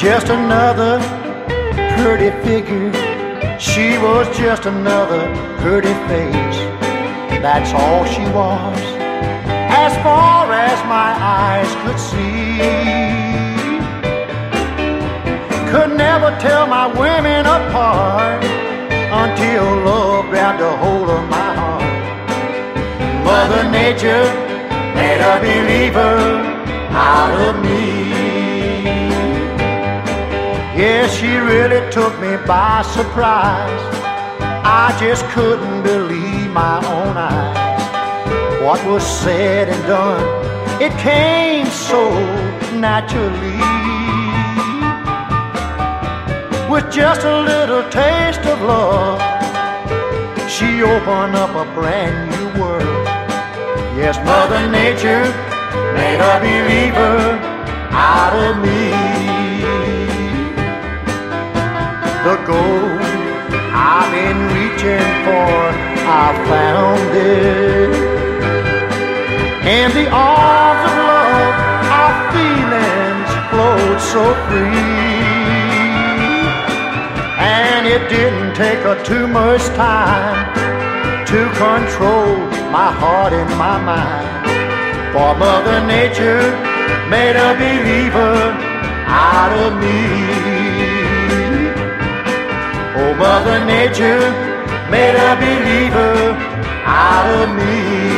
just another pretty figure. She was just another pretty face. That's all she was, as far as my eyes could see. Could never tell my women apart until love grabbed a hold of my heart. Mother Nature made a believer out of me. Yeah, she really took me by surprise. I just couldn't believe my own eyes. What was said and done, it came so naturally. With just a little taste of love, she opened up a brand new world. Yes, Mother Nature made a believer out of me. The goal I've been reaching for, I found it. In the arms of love, our feelings flowed so free. And it didn't take her too much time to control my heart and my mind. For Mother Nature made a believer out of me. Oh, Mother Nature made a believer out of me.